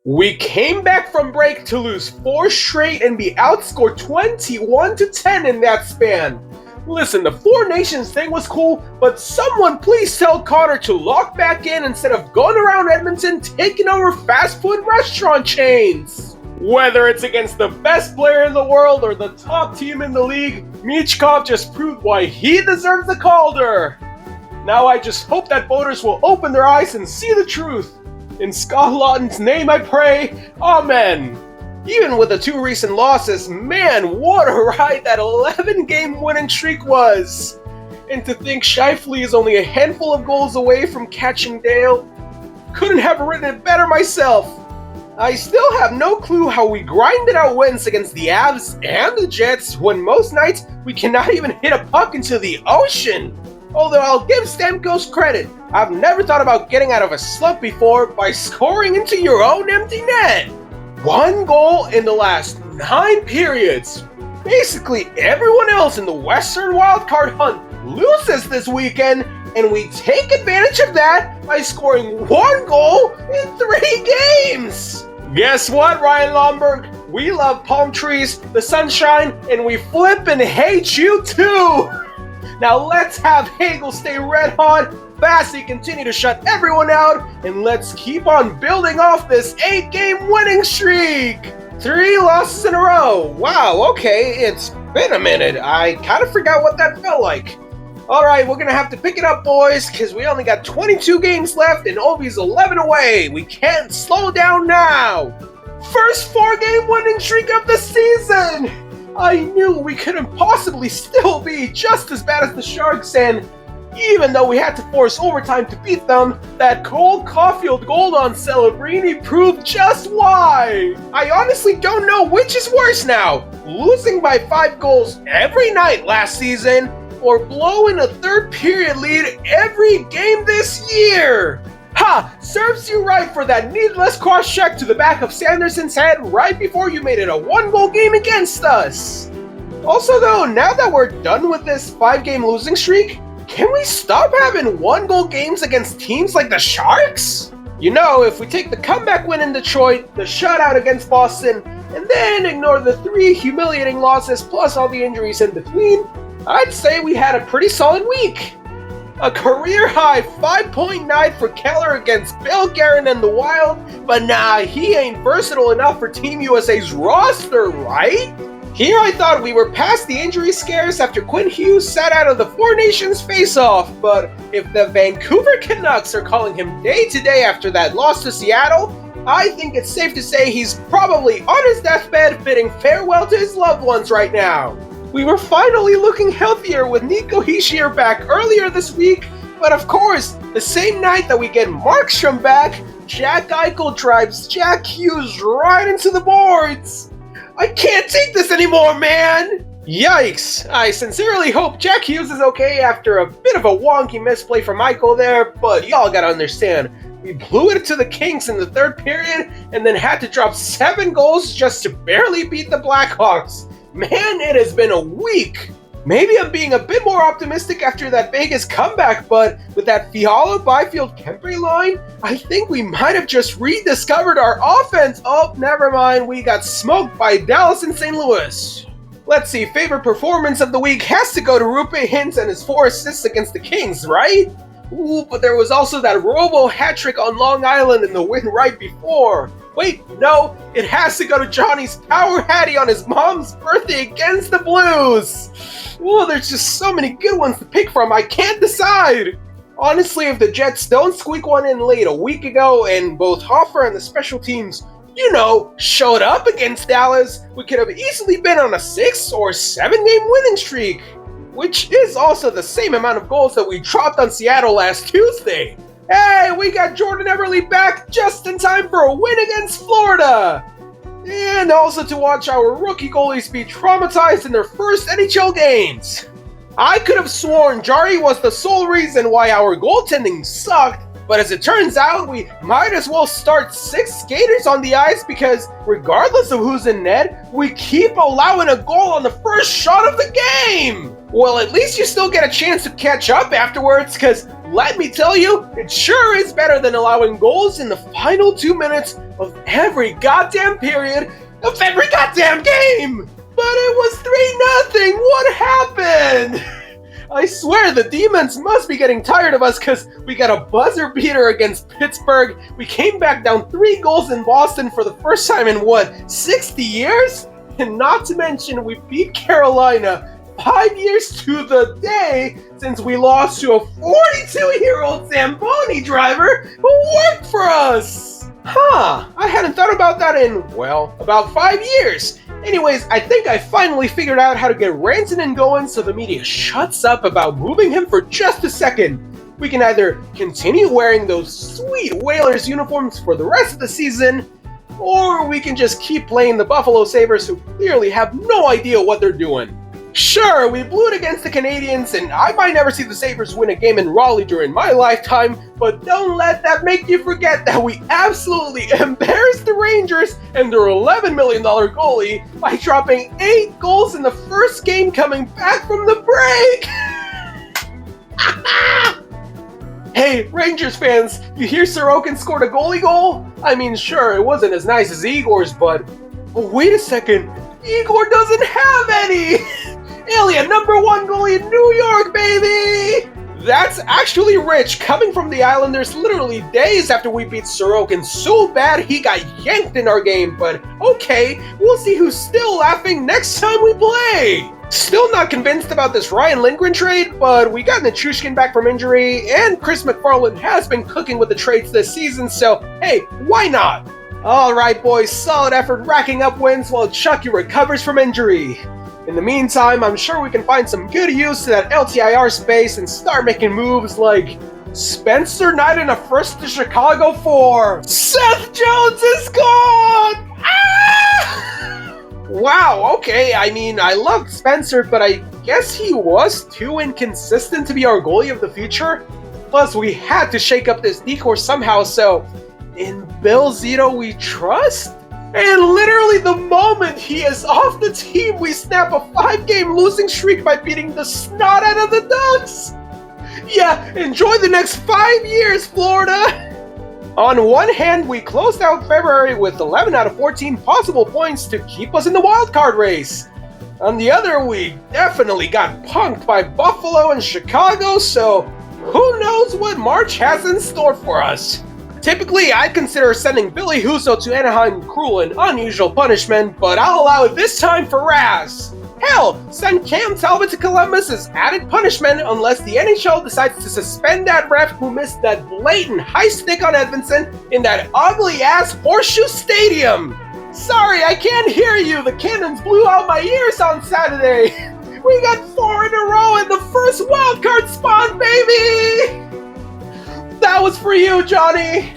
We came back from break to lose 4 straight and be outscored 21-10 in that span. Listen, the Four Nations thing was cool, but someone please tell Connor to lock back in instead of going around Edmonton taking over fast food restaurant chains. Whether it's against the best player in the world or the top team in the league, Michkov just proved why he deserves the Calder. Now I just hope that voters will open their eyes and see the truth. In Scott Lawton's name I pray, Amen. Even with the 2 recent losses, man, what a ride that 11-game winning streak was! And to think Scheifele is only a handful of goals away from catching Dale, couldn't have written it better myself. I still have no clue how we grinded out wins against the Avs and the Jets when most nights we cannot even hit a puck into the ocean. Although I'll give Stamkos credit, I've never thought about getting out of a slump before by scoring into your own empty net. 1 goal in the last 9 periods. Basically everyone else in the Western wildcard hunt loses this weekend, and we take advantage of that by scoring 1 goal in 3 games. Guess what, Ryan Lomberg? We love palm trees, the sunshine, and we flip and hate you too! Now let's have Hagel stay red hot, Bassey continue to shut everyone out, and let's keep on building off this 8-game winning streak! 3 losses in a row. Wow, okay, it's been a minute. I kind of forgot what that felt like. Alright, we're gonna have to pick it up, boys, because we only got 22 games left and Ovi's 11 away. We can't slow down now. First 4-game winning streak of the season! I knew we couldn't possibly still be just as bad as the Sharks, and even though we had to force overtime to beat them, that Cole Caulfield goal on Celebrini proved just why. I honestly don't know which is worse now, losing by 5 goals every night last season, or blowing a 3rd period lead every game this year. Ha! Serves you right for that needless cross-check to the back of Sanderson's head right before you made it a 1-goal game against us. Also though, now that we're done with this 5-game losing streak, can we stop having 1-goal games against teams like the Sharks? You know, if we take the comeback win in Detroit, the shutout against Boston, and then ignore the 3 humiliating losses plus all the injuries in between, I'd say we had a pretty solid week. A career-high 5.9 for Keller against Bill Guerin and the Wild, but nah, he ain't versatile enough for Team USA's roster, right? Here I thought we were past the injury scares after Quinn Hughes sat out of the Four Nations face-off, but if the Vancouver Canucks are calling him day-to-day after that loss to Seattle, I think it's safe to say he's probably on his deathbed bidding farewell to his loved ones right now. We were finally looking healthier with Nico Hischier back earlier this week, but of course, the same night that we get Markstrom back, Jack Eichel drives Jack Hughes right into the boards. I can't take this anymore, man! Yikes! I sincerely hope Jack Hughes is okay after a bit of a wonky misplay from Eichel there, but y'all gotta understand, we blew it to the Kings in the 3rd period and then had to drop 7 goals just to barely beat the Blackhawks. Man, it has been a week! Maybe I'm being a bit more optimistic after that Vegas comeback, but with that Fiala, Byfield, Kempe line, I think we might have just rediscovered our offense. Oh, never mind, we got smoked by Dallas and St. Louis. Let's see, favorite performance of the week has to go to Rupe Hintz and his 4 assists against the Kings, right? Ooh, but there was also that Robo hat-trick on Long Island in the win right before. Wait, no, it has to go to Johnny's power hattie on his mom's birthday against the Blues. Ooh, there's just so many good ones to pick from, I can't decide. Honestly, if the Jets don't squeak one in late a week ago and both Hoffer and the special teams, you know, showed up against Dallas, we could have easily been on a 6 or 7-game winning streak, which is also the same amount of goals that we dropped on Seattle last Tuesday. Hey, we got Jordan Eberle back just in time for a win against Florida! And also to watch our rookie goalies be traumatized in their first NHL games. I could have sworn Jari was the sole reason why our goaltending sucked, but as it turns out, we might as well start 6 skaters on the ice because regardless of who's in net, we keep allowing a goal on the first shot of the game! Well, at least you still get a chance to catch up afterwards, because let me tell you, it sure is better than allowing goals in the final 2 minutes of every goddamn period of every goddamn game! But it was 3-0! What happened? I swear the demons must be getting tired of us because we got a buzzer beater against Pittsburgh. We came back down 3 goals in Boston for the first time in 60 years? And not to mention we beat Carolina 5 years to the day since we lost to a 42-year-old ZAMBONI driver who worked for us! I hadn't thought about that in, well, about 5 years. Anyways, I think I finally figured out how to get Rantanen going so the media shuts up about moving him for just a second. We can either continue wearing those sweet Whalers uniforms for the rest of the season, or we can just keep playing the Buffalo Sabres who clearly have no idea what they're doing. Sure, we blew it against the Canadiens, and I might never see the Sabres win a game in Raleigh during my lifetime, but don't let that make you forget that we absolutely embarrassed the Rangers and their $11 million goalie by dropping 8 goals in the first game coming back from the break! Hey, Rangers fans, you hear Sorokin scored a goalie goal? I mean, sure, it wasn't as nice as Igor's, but wait a second, Igor doesn't have any! Ilya, #1 goalie in New York, baby! That's actually rich, coming from the Islanders literally days after we beat Sorokin so bad he got yanked in our game, but okay, we'll see who's still laughing next time we play! Still not convinced about this Ryan Lindgren trade, but we got Nichushkin back from injury, and Chris McFarland has been cooking with the trades this season, so hey, why not? Alright boys, solid effort racking up wins while Chucky recovers from injury. In the meantime, I'm sure we can find some good use to that LTIR space and start making moves like Spencer Knight in a first to Chicago for Seth Jones is gone! Ah! Wow, okay, I mean, I loved Spencer, but I guess he was too inconsistent to be our goalie of the future. Plus, we had to shake up this decor somehow, so in Bill Zito we trust? And literally the moment he is off the team, we snap a 5-game losing streak by beating the snot out of the Ducks! Yeah, enjoy the next 5 years, Florida! On one hand, we closed out February with 11 out of 14 possible points to keep us in the wildcard race. On the other, we definitely got punked by Buffalo and Chicago, so who knows what March has in store for us. Typically, I'd consider sending Billy Huso to Anaheim cruel and unusual punishment, but I'll allow it this time for Raz. Hell, send Cam Talbot to Columbus as added punishment unless the NHL decides to suspend that ref who missed that blatant high stick on Edmondson in that ugly-ass Horshoe Stadium. Sorry, I can't hear you. The cannons blew out my ears on Saturday. We got 4 in a row in the first wildcard spot, baby! That was for you, Johnny!